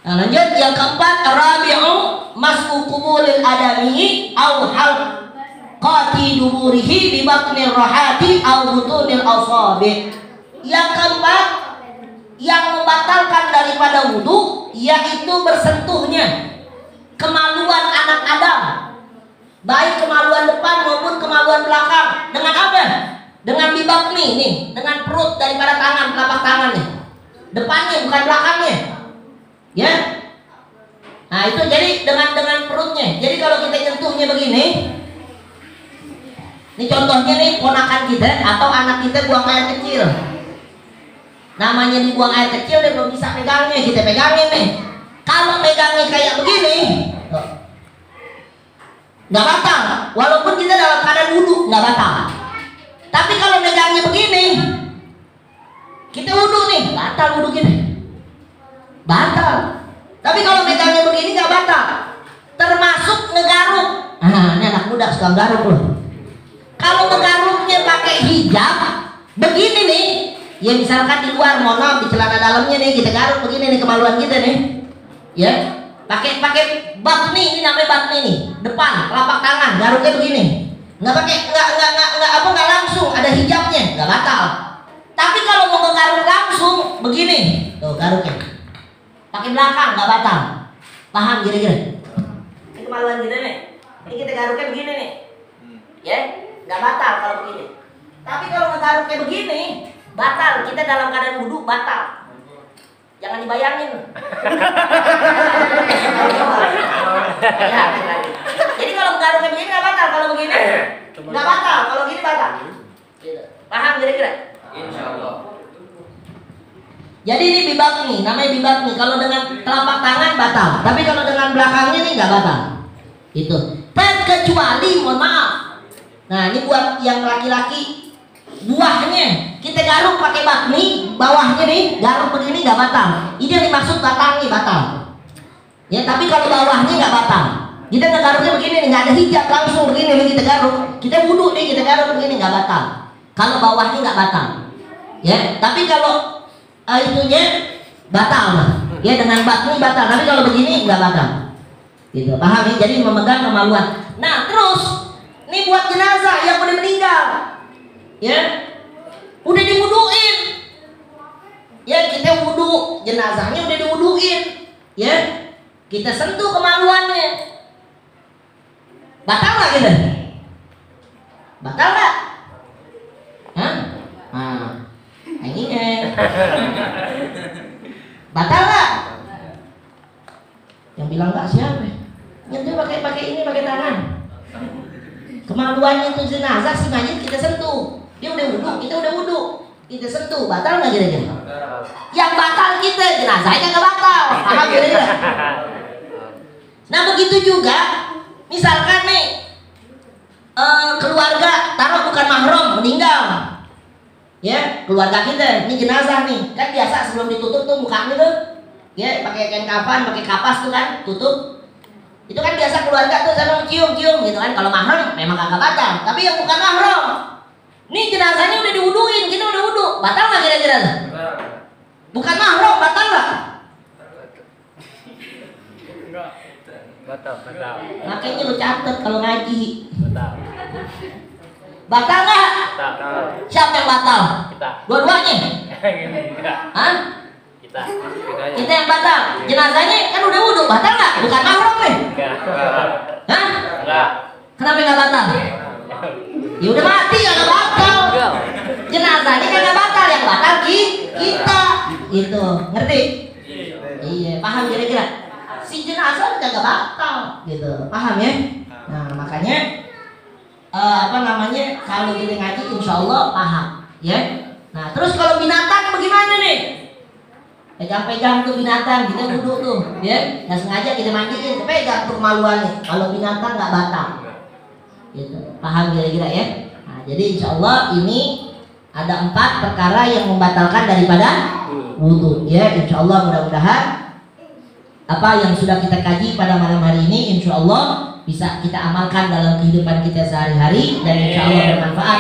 Nah, lanjut yang keempat, rabi'u mas'u qubulil adami au halqati duburihi bi batnir rahati au butunil asabi. Yang keempat, yang membatalkan daripada wudu yaitu bersentuhnya kemaluan anak Adam, baik kemaluan depan maupun kemaluan belakang. Dengan apa? Dengan bibatni nih, dengan perut daripada tangan, telapak tangan nih. Depannya bukan belakangnya. Ya. Nah, itu jadi dengan perutnya. Jadi kalau kita nyentuhnya begini. Ini contohnya nih ponakan kita atau anak kita buang air kecil. Namanya dibuang air kecil dia belum bisa pegangnya, kita pegangin nih. Kalau pegangnya kayak begini, nggak batal. Walaupun kita dalam keadaan wudu nggak batal. Tapi kalau megangnya begini, kita wudu nih, batal wudu kita. Batal. Tapi kalau megangnya begini nggak batal. Termasuk ngegaruk. Nah, ini anak muda suka garuk loh. Kalau ngegaruknya pakai hijab, begini nih. Ya misalkan di luar, mohon maaf, di celana dalamnya nih kita garuk begini nih kemaluan kita nih. Ya, pakai batni, ini namanya batni nih. Depan, telapak tangan, garuknya begini. nggak langsung ada hijabnya, nggak batal. Tapi kalau mau ngegaruk langsung begini, tuh garuknya pakai belakang nggak batal. Paham kira-kira? Ini kemaluan kita nih. Ini kita garuknya begini nih, ya nggak batal kalau begini. Tapi kalau ngegaruknya begini batal. Kita dalam keadaan wudhu batal. Jangan dibayangin. Ya, jadi kalau ngegaruknya begini nggak batal. Kalau begini nggak batal. Kalau gini batal. Paham kira-kira? Insyaallah. Jadi ini bibak nih, namanya bibak nih. Kalau dengan telapak tangan batal, tapi kalau dengan belakangnya nih nggak batal. Itu. Terkecuali, mohon maaf. Nah ini buat yang laki-laki, buahnya kita garuk pakai bakmi, bawahnya nih garuk begini nggak batal. Ini yang dimaksud batal nih, batal. Ya tapi kalau bawahnya nggak batal. Kita ngegaruknya begini nih, nggak ada hijab langsung begini nih kita garuk. Kita wudhu nih kita garuk begini nggak batal. Kalau bawahnya nggak batal. Ya tapi kalau itunya batal lah. Ya dengan bakmi batal. Tapi kalau begini nggak batal. Gitu, paham ya? Jadi memegang kemaluan. Nah terus ini buat jenazah yang udah meninggal, ya udah diwuduin, ya kita wudhu, jenazahnya udah diwuduin, ya kita sentuh kemaluannya, batal nggak kita? Batal nggak? Hah? Nah, ini batal nggak? Yang bilang nggak siapa? Nyentuh pakai ini pakai tangan. Kemaluannya itu jenazah si mayit kita sentuh. Dia udah wudhu, kita udah wudhu, kita sentuh. Batal nggak kira-kira? Yang batal kita, jenazahnya nggak batal. Paham kira-kira? Nah begitu juga, misalkan nih keluarga taruh bukan mahram meninggal, ya keluarga kita, ini jenazah nih, kan biasa sebelum ditutup tuh mukanya tuh, ya pakai kain kafan, pakai kapas tuh kan, tutup. Itu kan biasa keluarga tuh sana cium-cium gitu kan. Kalau mahram memang kagak batal. Tapi yang bukan mahram, nih jenazahnya udah diwuduin, kita udah wudhu, batal nggak kira-kira? Bukan mahram, batal nggak? Enggak. Batal. Makanya lu catet kalau ngaji. Batal. Batal nggak? Batal. Siapa yang batal? Kita. Dua-duanya? Enggak. Hah? Kita. Kita yang batal. Jenazahnya kan udah wudhu, batal nggak? Bukan mahram nih. Enggak. Hah? Enggak. Kenapa nggak batal? Ya udah mati ya nggak batal. Jenazahnya kan nggak batal, yang batal kita. Itu ngerti? Iya, paham kira-kira? Si jenazah nggak batal, gitu. Paham ya? Nah makanya kalau kita ngaji insya Allah paham, ya. Nah terus kalau binatang bagaimana nih? Pegang-pegang tuh binatang, kita wudhu tuh, ya. Nggak sengaja kita mandiin, pegang tuh kemaluannya. Kalau binatang nggak batal, gitu. Paham kira-kira ya? Nah, jadi insya Allah ini ada 4 perkara yang membatalkan daripada wudhu, ya. Insya Allah mudah-mudahan apa yang sudah kita kaji pada malam hari ini, insya Allah bisa kita amalkan dalam kehidupan kita sehari-hari dan insya Allah bermanfaat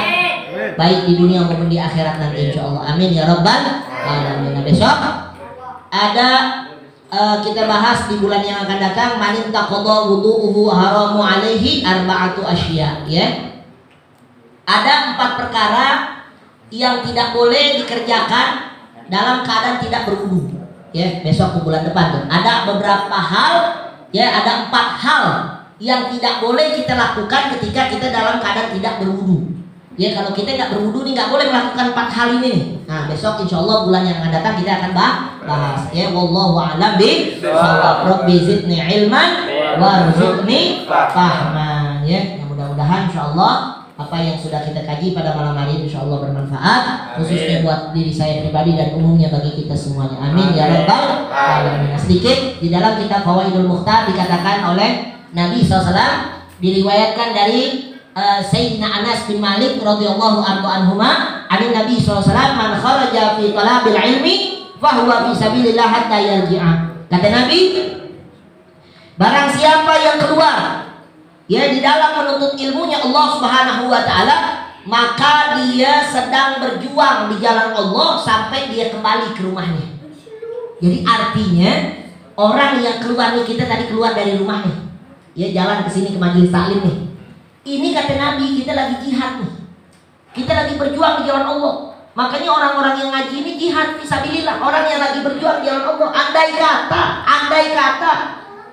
baik di dunia maupun di akhirat nanti insya Allah. Amin ya rabbal alamin. Nah, besok ada kita bahas di bulan yang akan datang, manin taqadha wudu'uhu haramu alaihi arba'atu asya, ya. Ada 4 perkara yang tidak boleh dikerjakan dalam keadaan tidak berwudu, ya. Besok ke bulan depan tuh ada beberapa hal, ya, ada 4 hal yang tidak boleh kita lakukan ketika kita dalam keadaan tidak berwudu. Ya kalau kita nggak berwudu nih nggak boleh melakukan 4 hal ini nih. Nah besok insya Allah bulan yang akan datang kita akan bahas. Ya wallahu a'lam bishawab. Rabbi zidni ilman warzuqni fahman. Ya mudah-mudahan insya Allah apa yang sudah kita kaji pada malam hari ini insya Allah bermanfaat, khususnya buat diri saya pribadi dan umumnya bagi kita semuanya. Amin ya rabbal alamin. Sedikit di dalam kitab Fawaidul Mukhtar dikatakan oleh Nabi SAW, diriwayatkan dari Sayyidina Anas bin Malik radhiyallahu anhuma, ani Nabi SAW, man kharaja fi talabil ilmi fahuwa fi sabilillah hatta yarji'a. Kata Nabi, barang siapa yang keluar ya di dalam menuntut ilmunya Allah Subhanahu wa taala, maka dia sedang berjuang di jalan Allah sampai dia kembali ke rumahnya. Jadi artinya orang yang keluar nih, kita tadi keluar dari rumah nih, ya jalan ke sini ke majelis taklim nih. Ini kata Nabi, kita lagi jihad nih. Kita lagi berjuang di jalan Allah. Makanya orang-orang yang ngaji ini jihad fisabilillah. Orang yang lagi berjuang di jalan Allah. Andai kata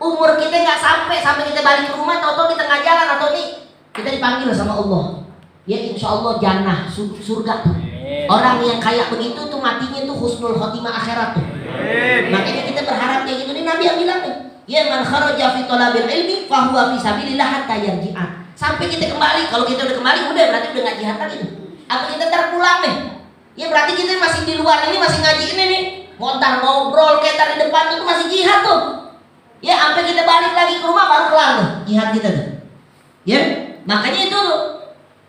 umur kita nggak sampai kita balik ke rumah, atau di tengah jalan atau nih kita dipanggil sama Allah. Ya insya Allah jannah, surga tuh. Orang yang kayak begitu tuh matinya tuh husnul khotimah akhirat tuh. Makanya kita berharap kayak gitu. Ini Nabi yang bilang nih, ya man kharaja fi talabil ilmi fa huwa fi sabilillah hatta yarji'a. Sampai kita kembali. Kalau kita udah kembali udah berarti udah nggak jihad lagi tuh. Apa kita ntar pulang nih? Ya berarti kita masih di luar ini, masih ngaji ini nih. Montar ngobrol ketar di depan itu masih jihad tuh. Ya sampai kita balik lagi ke rumah baru kelar tuh jihad kita tuh. Ya, makanya itu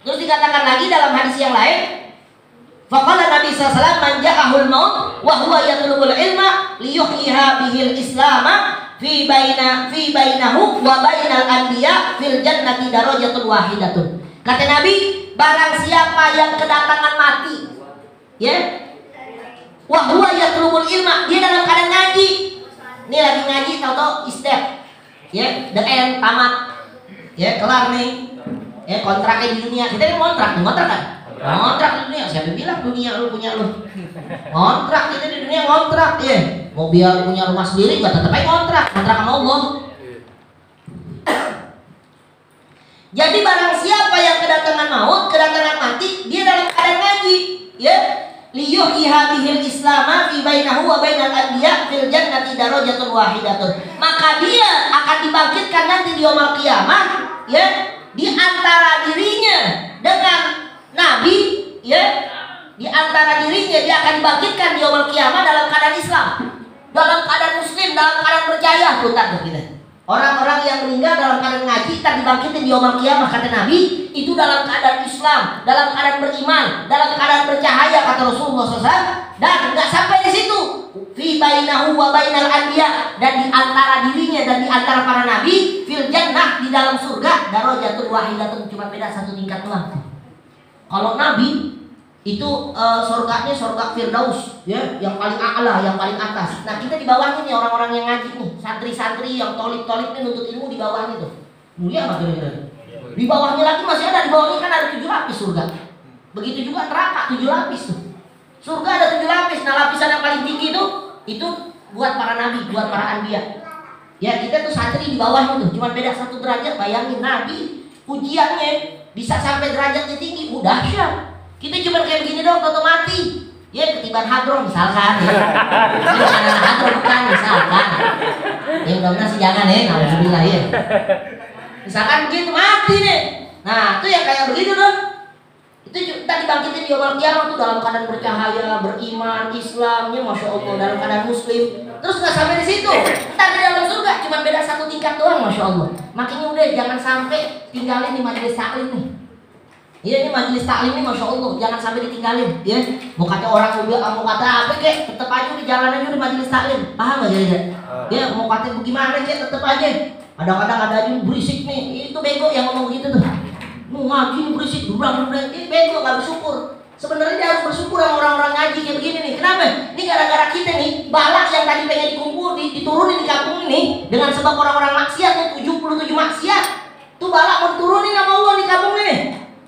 terus dikatakan lagi dalam hadis yang lain, faqala Nabi sallallahu alaihi wasallam man ja'ahul maut wa huwa yatlubul ilma liyuhyiha bihil islama fi bainahu wa bainal anbiya fil jannati darajatun wahidatun. Kata Nabi, barang siapa yang kedatangan mati, ya, wa huwa yatlubul ilma, dia dalam keadaan ngaji. Ini lagi ngaji tahu-tahu istep, ya, the end tamat, ya kelar nih, ya kontraknya di dunia. Kita kan kontrak kan? Kontrak di dunia. Siapa bilang dunia lu punya lu? Kontrak kita di dunia kontrak, ya. Mau biar punya rumah sendiri gak tetap aja kontrak sama Allah. Jadi barang siapa yang kedatangan maut, kedatangan mati, dia dalam keadaan ngaji, ya. Liyuhyiha bihil islama fi bainahu wa bainal anbiya fil jannati darajatun wahidatun. Maka dia akan dibangkitkan nanti di yaumul qiyamah, ya, di antara dirinya dengan nabi, ya, di antara dirinya dia akan dibangkitkan di yaumul qiyamah dalam keadaan Islam, dalam keadaan muslim, dalam keadaan percaya. Tuh kita. Orang-orang yang meninggal dalam keadaan ngaji tak dibangkitin di yaumul qiyamah kata Nabi, itu dalam keadaan Islam, dalam keadaan beriman, dalam keadaan bercahaya kata Rasulullah SAW. Dan nggak sampai di situ, fi bainahu wa bainal anbiya, dan di antara dirinya dan di antara para nabi fil jannah, di dalam surga darajatun wahidatun, cuma beda satu tingkat doang. Kalau nabi itu surganya surga Firdaus, ya, yang paling a'la, yang paling atas. Nah kita di bawahnya nih orang-orang yang ngaji nih, santri-santri yang tolip-tolip nih nuntut ilmu di bawahnya tuh. Mulia apa kira-kira? Di bawahnya lagi masih ada, di bawahnya kan ada 7 lapis surga. Begitu juga neraka 7 lapis tuh. Surga ada 7 lapis. Nah lapisan yang paling tinggi itu buat para nabi, buat para anbiya. Ya kita tuh santri di bawahnya tuh, cuma beda 1 derajat. Bayangin nabi ujiannya bisa sampai derajatnya tinggi, dahsyat. Kita cuma kayak begini dong, toto mati. Ya ketiban hadroh misalkan, ya. Ini anak hadroh bukan misalkan. Ya mudah-mudahan sih jangan ya, alhamdulillah ya. Misalkan begitu mati nih. Nah itu yang kayak begitu tuh. Itu kita dibangkitin di yaumul qiyamah tuh dalam keadaan bercahaya, beriman, Islamnya masya Allah, dalam keadaan muslim. Terus nggak sampai di situ, ntar di dalam surga cuma beda 1 tingkat doang, masya Allah. Makanya udah jangan sampai tinggalin di majelis taklim nih. Iya ini majelis taklim ini masya Allah, jangan sampai ditinggalin, ya. Mau kata orang mau kata apa kek, tetap aja di jalan aja di majelis taklim, paham gak ya? Ya mau kata bagaimana kek, tetap aja. Kadang-kadang ada aja berisik nih, itu bego yang ngomong gitu tuh. Mau ngaji nih berisik, berang, ini bego gak bersyukur. Sebenarnya dia harus bersyukur sama orang-orang ngaji kayak begini nih. Kenapa? Ini gara-gara kita nih, balak yang tadi pengen dikumpul, diturunin di kampung ini dengan sebab orang-orang maksiat, 77 maksiat. Tuh balak mau diturunin sama Allah di kampung ini.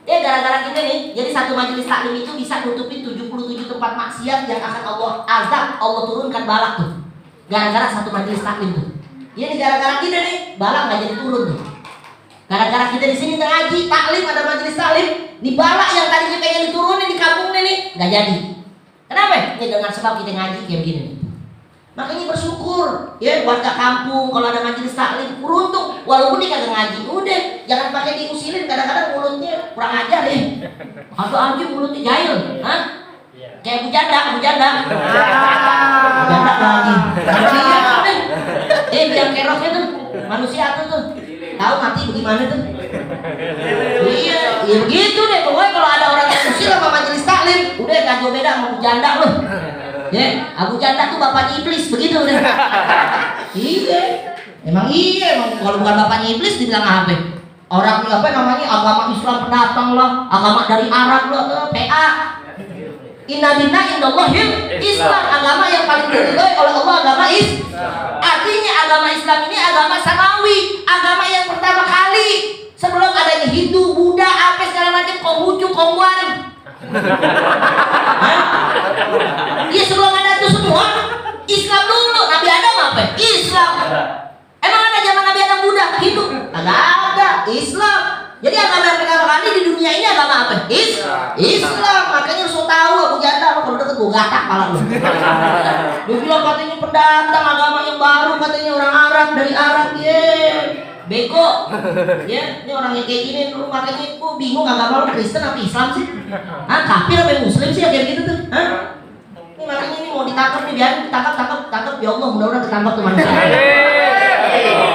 Ya gara-gara kita nih, jadi 1 majelis taklim itu bisa nutupin 77 tempat maksiat yang akan Allah azab, Allah turunkan balak tuh. Gara-gara 1 majelis taklim tuh. Ya ini gara-gara kita nih, balak nggak jadi turun tuh. Gara-gara kita di sini ngaji taklim, ada majelis taklim, di balak yang tadinya pengen diturunin di kampung ini nggak jadi. Kenapa? Ini dengan sebab kita ngaji kayak begini nih. Makanya bersyukur, ya warga kampung kalau ada majelis taklim beruntung, walaupun dia kagak ngaji, udah jangan pakai diusilin. Kadang-kadang mulutnya kurang ajar ya, atau aja mulutnya jahil, hah? Kayak bujanda lagi. Yang keroknya tuh manusia tuh tahu mati bagaimana tuh? Iya begitu deh. Pokoknya kalau ada orang yang usil sama majelis taklim, udah gak jauh beda sama bujanda loh. Ya, Abu Janda tuh bapaknya iblis begitu deh. Iya. Emang kalau bukan bapaknya iblis dibilang apa? Orang apa namanya agama Islam pendatang lah, agama dari Arab lah, PA. Inna dinna indallahil Islam, agama yang paling diridhoi oleh Allah agama Islam. Artinya agama Islam ini agama samawi, agama yang pertama kali Sebelum adanya Hindu, Buddha, apa segala macam, Konghucu, Kongguan. Iya, sebelum ada itu semua Islam dulu. Nabi Adam apa? Islam. Emang ada zaman Nabi Adam Buddha, Hindu? Ada, Islam. Jadi agama yang pertama kali di dunia ini agama apa? Islam. Makanya lu so tahu Abu Janda, lu kalau deket gua gatak kepala lu. Dia bilang katanya pendatang agama yang baru, katanya orang Arab dari Arab ya. Beko. Ya, ini orang yang kayak gini lu makanya gua bingung agama lu Kristen apa Islam sih? Hah, kafir apa Muslim sih kayak gitu tuh? Hah? Ini makanya ini mau ditangkap nih, biarin ditangkap ya Allah, mudah-mudahan ketangkap tuh manusia.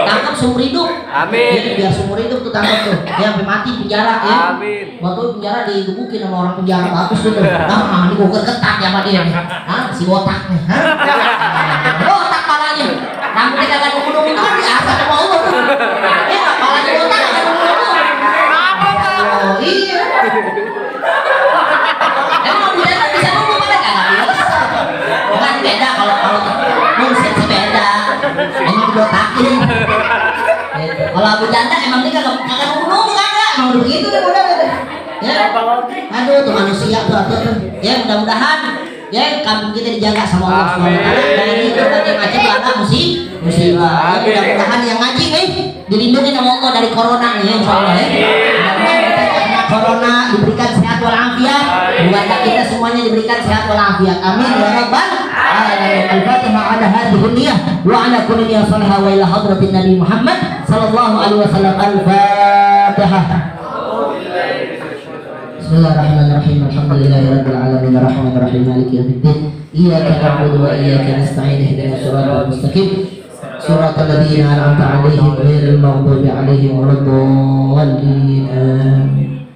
Tangkap seumur hidup. Amin. Ya, biar seumur hidup tuh tangkap tuh. Ya sampai mati penjara ya. Amin. Waktu penjara digebukin sama orang penjara bagus tuh. Nah, ini gua ketat ya sama dia nih. Hah, si botak nih. Hah? Botak palanya. Rambutnya kagak nunggu-nunggu itu kan biasa sama Allah tuh. Ya, palanya botak kagak nunggu-nunggu. Oh, iya. Emang budaya bisa nunggu pada kagak bisa. Bukan beda kalau musik sih beda. Emang dibotakin. Kalau Abu Janda emang dia kagak nunggu-nunggu kagak. Emang udah begitu deh udah. Ya. Aduh tuh manusia tuh. Ya mudah-mudahan ya kampung kita dijaga sama Allah SWT. Dari berbagai macam bala musibah. Ya, mudah-mudahan yang ngaji nih dilindungi sama Allah dari corona nih ya insyaallah ya. Mudah-mudahan kita karena corona diberikan sehat walafiat. Keluarga kita semuanya diberikan sehat walafiat. Amin ya rabbal alamin. Al-Fatihah ala hadhihi niyyah wa ala kulli niyyah salihah wa ila hadratin Nabi Muhammad sallallahu alaihi wasallam. Al-Fatihah. Bismillahirrahmanirrahim. Alhamdulillahirabbil alamin arrahmanir rahim maliki yaumiddin. Iyyaka na'budu wa iyyaka nasta'in ihdinas siratal mustaqim. Siratal ladzina an'amta 'alaihim ghairil maghdubi 'alaihim waladdallin. Amin.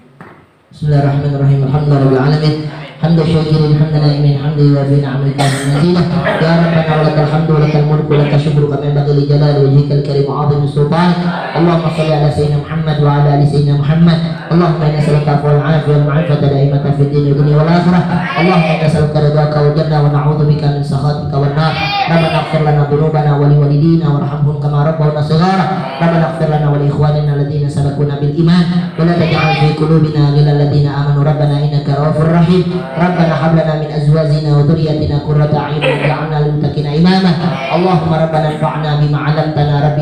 Bismillahirrahmanirrahim. Alhamdulillahirabbil alamin. Hamda syakirin, hamda naimin, hamda yuwafi ni'amika wa mazidah. Ya Rabbana lakal hamdu wa lakal mulku wa lakal syukru kama yanbaghi li jalali wajhikal karim wa 'azimi sultanik. Allahumma shalli ala sayyidina Muhammad wa ala ali sayyidina Muhammad. Allahumma inna nas'aluka al-'afwa wal 'afiyata wal 'afiyata da'imatan fid dini wad dunya wal akhirah. Allahumma inna nas'aluka ridhaka wal jannah wa na'udzu bika min sakhatika wan nar. Rabbana ighfir lana dhunubana wa li walidina warhamhum kama rabbawna shighara. Rabbana ighfir lana wa li ikhwanina alladhina sabaquna bil iman wa la taj'al fi qulubina ghillan lil ladzina amanu. Rabbana innaka ra'ufur rahim. Rabbana hab lana min azwajina wa dhurriyyatina qurrata a'yun waj'alna lil muttaqina imama. Allahumma rabbana anfa'na bima 'allamtana.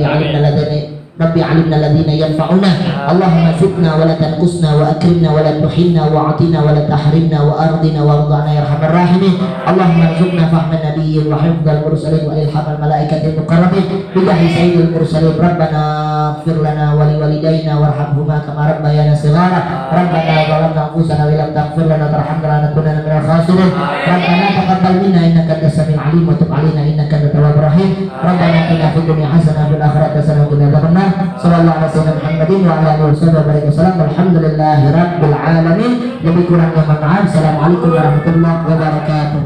Rabbi 'alimna alladhina yanfa'una. Allahumma zidna wa la tanqusna wa akrimna wa la tuhinna wa 'atina wa la tahrimna wa ardina warḍana ya arhamar rahimin. Allahumma arzuqna fahman nabiyyin wa hifdzal mursalin wa ilhamal malaikatil muqarrabin bi jahi sayyidil mursalin. Rabbana ighfir lana wa li walidayna warhamhuma kama rabbayana shighara. Rabbana zalamna anfusana wa lam taghfir lana tarhamna lanakunanna minal khasirin. Rabbana taqabbal minna innaka antas samiul 'alim wa tub 'alaina innaka antat tawwabur rahim. Rabbana atina fid dunya hasanah wa fil akhirati hasanah wa qina adzabannar. Sallallahu alaihi wasallam Muhammadin wa ala alihi wasallam. Alhamdulillahirabbil alamin. Lebih kurangnya mohon maaf. Assalamualaikum warahmatullahi wabarakatuh.